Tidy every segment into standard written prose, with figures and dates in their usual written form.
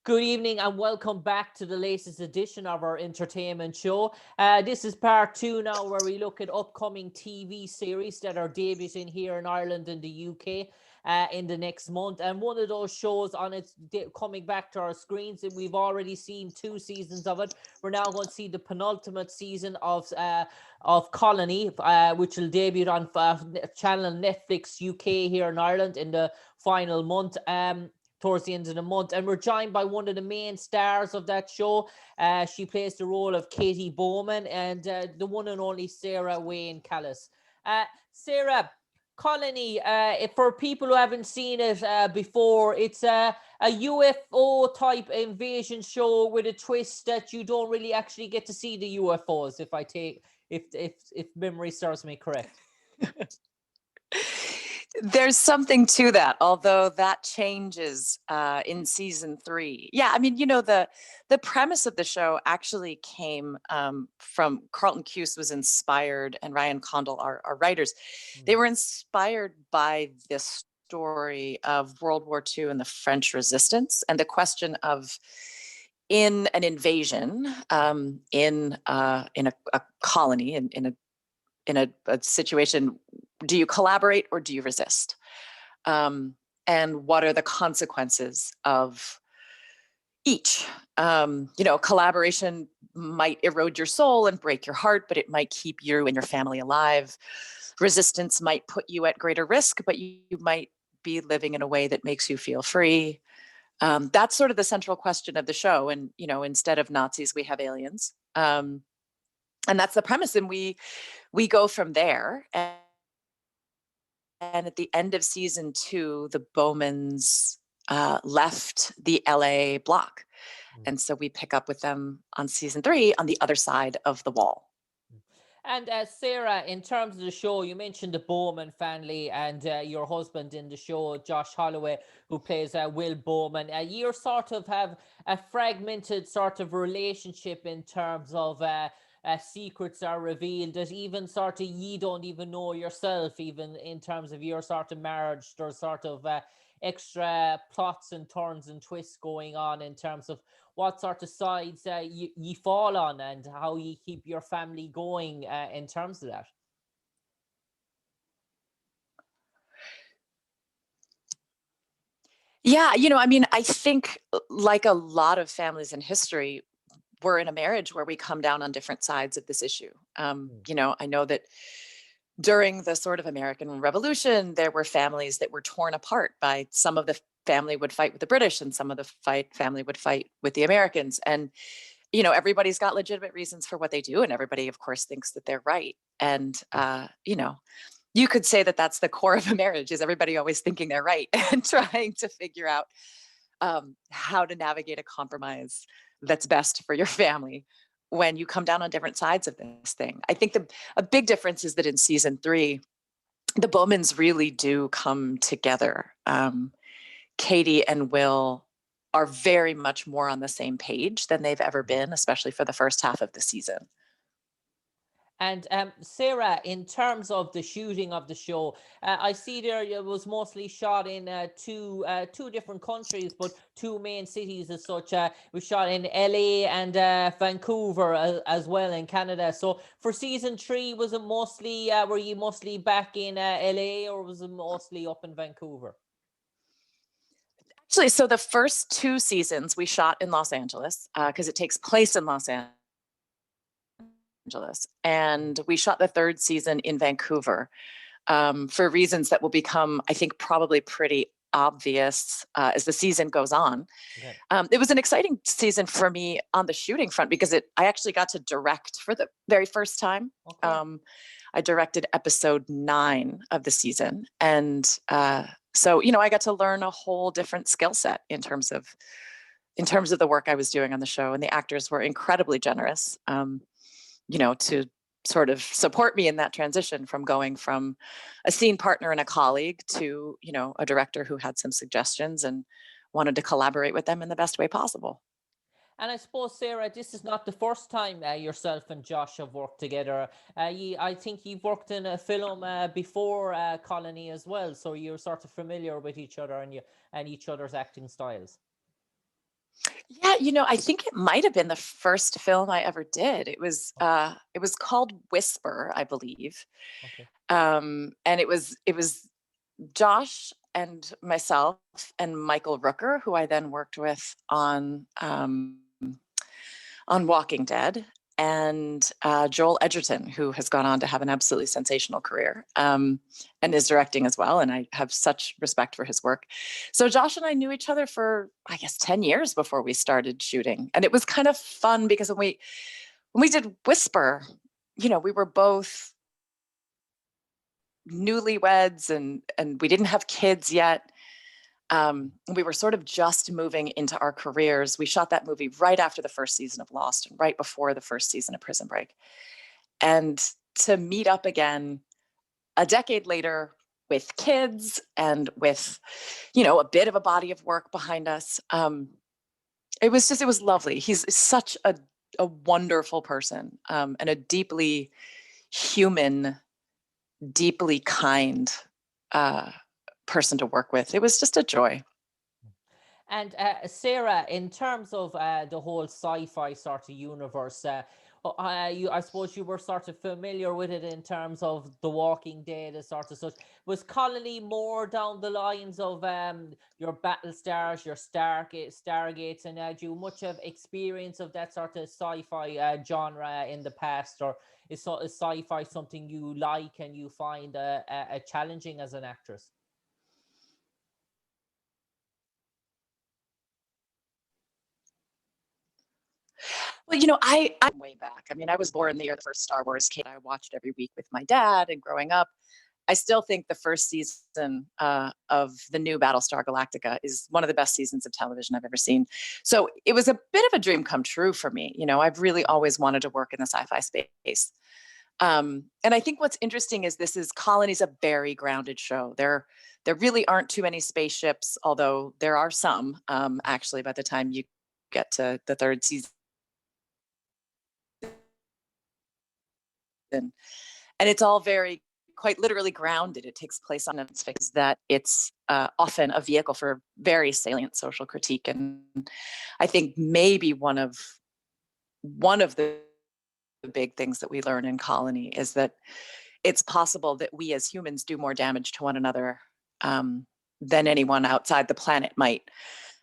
Good evening and welcome back to the latest edition of our entertainment show. This is part two now where we look at upcoming TV series that are debuting here in Ireland and the UK in the next month. And one of those shows on its coming back to our screens, and we've already seen 2 seasons of it. We're now going to see the penultimate season of Colony, which will debut on channel Netflix UK here in Ireland in the final month. Towards the end of the month, and we're joined by one of the main stars of that show. She plays the role of Katie Bowman, and the one and only Sarah Wayne Callies. Sarah, Colony, for people who haven't seen it before, it's a UFO type invasion show with a twist that you don't really actually get to see the UFOs. If memory serves me correct. There's something to that, although that changes in season 3. Yeah, I mean, the premise of the show actually came from Carlton Cuse was inspired, and Ryan Condal, our writers, they were inspired by this story of World War II and the French Resistance, and the question of in an invasion, in a colony, in a situation, do you collaborate or do you resist? And what are the consequences of each? Collaboration might erode your soul and break your heart, but it might keep you and your family alive. Resistance might put you at greater risk, but you might be living in a way that makes you feel free. That's sort of the central question of the show. And, instead of Nazis, we have aliens. And that's the premise. And we go from there. And at the end of season 2, the Bowmans left the LA block. And so we pick up with them on season 3 on the other side of the wall. And Sarah, in terms of the show, you mentioned the Bowman family and your husband in the show, Josh Holloway, who plays Will Bowman. You sort of have a fragmented sort of relationship in terms of secrets are revealed that even sort of you don't even know yourself, even in terms of your sort of marriage. There's sort of extra plots and turns and twists going on in terms of what sort of sides you fall on and how you keep your family going in terms of that. Yeah, I think like a lot of families in history, we're in a marriage where we come down on different sides of this issue. I know that during the sort of American Revolution, there were families that were torn apart by some of the family would fight with the British and some of the family would fight with the Americans. And, everybody's got legitimate reasons for what they do. And everybody, of course, thinks that they're right. And, you could say that that's the core of a marriage, is everybody always thinking they're right and trying to figure out how to navigate a compromise that's best for your family when you come down on different sides of this thing. I think a big difference is that in season 3, the Bowmans really do come together. Katie and Will are very much more on the same page than they've ever been, especially for the first half of the season. And Sarah, in terms of the shooting of the show, I see there it was mostly shot in two different countries, but 2 main cities as such. It was shot in LA and Vancouver as well in Canada. So for season 3, was it mostly were you mostly back in LA, or was it mostly up in Vancouver? Actually, so the first 2 seasons we shot in Los Angeles because it takes place in Los Angeles. And we shot the 3rd season in Vancouver for reasons that will become, I think, probably pretty obvious as the season goes on. Okay. It was an exciting season for me on the shooting front because I actually got to direct for the very first time. Okay. I directed episode 9 of the season. And so, I got to learn a whole different skill set in terms of the work I was doing on the show. And the actors were incredibly generous. To sort of support me in that transition from going from a scene partner and a colleague to, a director who had some suggestions and wanted to collaborate with them in the best way possible. And I suppose, Sarah, this is not the first time yourself and Josh have worked together. I think you've worked in a film before Colony as well, so you're sort of familiar with each other and each other's acting styles. Yeah, I think it might have been the first film I ever did. It was called Whisper, I believe. Okay. And it was Josh and myself and Michael Rooker, who I then worked with on Walking Dead, and Joel Edgerton, who has gone on to have an absolutely sensational career, and is directing as well. And I have such respect for his work. So Josh and I knew each other for, I guess, 10 years before we started shooting. And it was kind of fun because when we did Whisper, we were both newlyweds, and we didn't have kids yet. We were sort of just moving into our careers. We shot that movie right after the first season of Lost and right before the first season of Prison Break. And to meet up again a decade later with kids and with, a bit of a body of work behind us, it was lovely. He's such a wonderful person, and a deeply human, deeply kind person to work with. It was just a joy. And Sarah, in terms of the whole sci-fi sort of universe, I suppose you were sort of familiar with it in terms of The Walking Dead, as sort of such. Was Colony more down the lines of your Battlestars, your Stargates, and do you much of experience of that sort of sci-fi genre in the past, or is sci-fi something you like and you find challenging as an actress? Well, I'm way back. I mean, I was born the year the first Star Wars came. I watched every week with my dad, and growing up, I still think the first season of the new Battlestar Galactica is one of the best seasons of television I've ever seen. So it was a bit of a dream come true for me. I've really always wanted to work in the sci-fi space. And I think what's interesting is Colony's a very grounded show. There really aren't too many spaceships, although there are some. Actually, by the time you get to the third season, and it's all very quite literally grounded. It takes place on its face that it's often a vehicle for very salient social critique. And I think maybe one of the big things that we learn in Colony is that it's possible that we as humans do more damage to one another than anyone outside the planet might.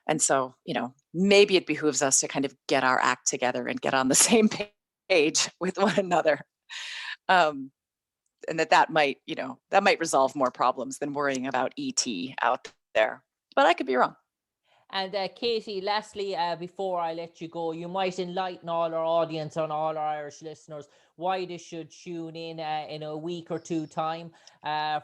And so, maybe it behooves us to kind of get our act together and get on the same page with one another. Um, and that might resolve more problems than worrying about ET out there. But I could be wrong. And Katie, lastly, before I let you go, you might enlighten all our audience and all our Irish listeners why they should tune in a week or two time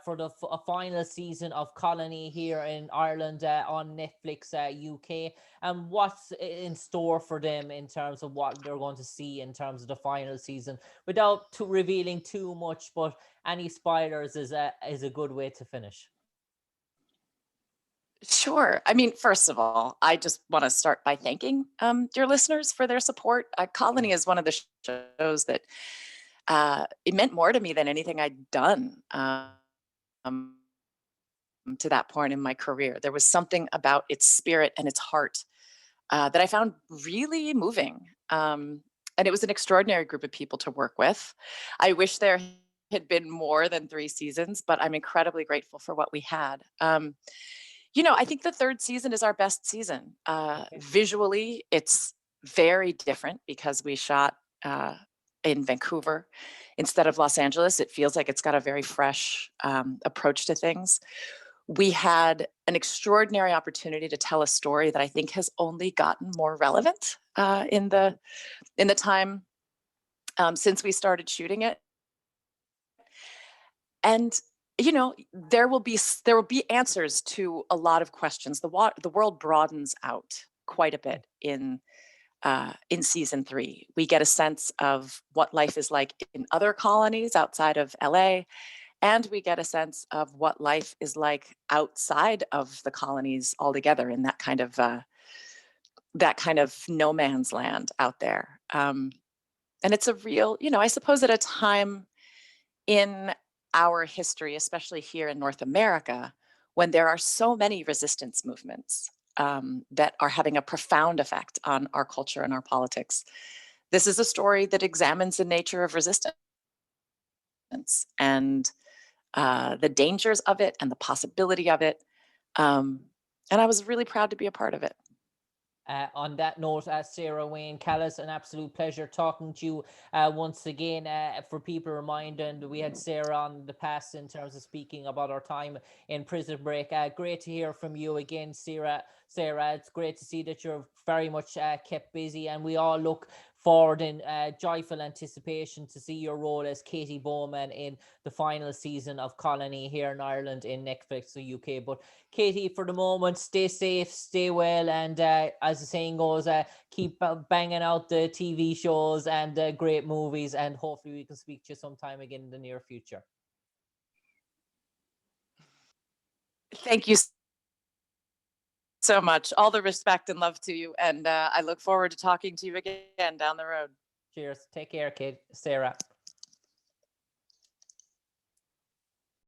for the final season of Colony here in Ireland on Netflix UK, and what's in store for them in terms of what they're going to see in terms of the final season, without revealing too much. But any spoilers is a good way to finish. Sure. I mean, first of all, I just want to start by thanking your listeners for their support. Colony is one of the shows that it meant more to me than anything I'd done to that point in my career. There was something about its spirit and its heart that I found really moving. And it was an extraordinary group of people to work with. I wish there had been more than 3 seasons, but I'm incredibly grateful for what we had. I think the third season is our best season. Okay. Visually, it's very different because we shot in Vancouver instead of Los Angeles. It feels like it's got a very fresh approach to things. We had an extraordinary opportunity to tell a story that I think has only gotten more relevant in the time since we started shooting it. And there will be answers to a lot of questions. The world broadens out quite a bit in season 3. We get a sense of what life is like in other colonies outside of LA, and we get a sense of what life is like outside of the colonies altogether, in that kind of no man's land out there. And it's a real, I suppose, at a time in our history, especially here in North America, when there are so many resistance movements, that are having a profound effect on our culture and our politics. This is a story that examines the nature of resistance and the dangers of it and the possibility of it. And I was really proud to be a part of it. On that note, Sarah, Wayne Callies, an absolute pleasure talking to you once again. For people reminding, we had Sarah on the past in terms of speaking about our time in Prison Break. Great to hear from you again, Sarah. Sarah, it's great to see that you're very much kept busy, and we all look forward in joyful anticipation to see your role as Katie Bowman in the final season of Colony here in Ireland in Netflix, the UK. But Katie, for the moment, stay safe, stay well, and as the saying goes, keep banging out the TV shows and great movies, and hopefully we can speak to you sometime again in the near future. Thank you so much. All the respect and love to you, and I look forward to talking to you again down the road. Cheers. Take care, Kate. Sarah.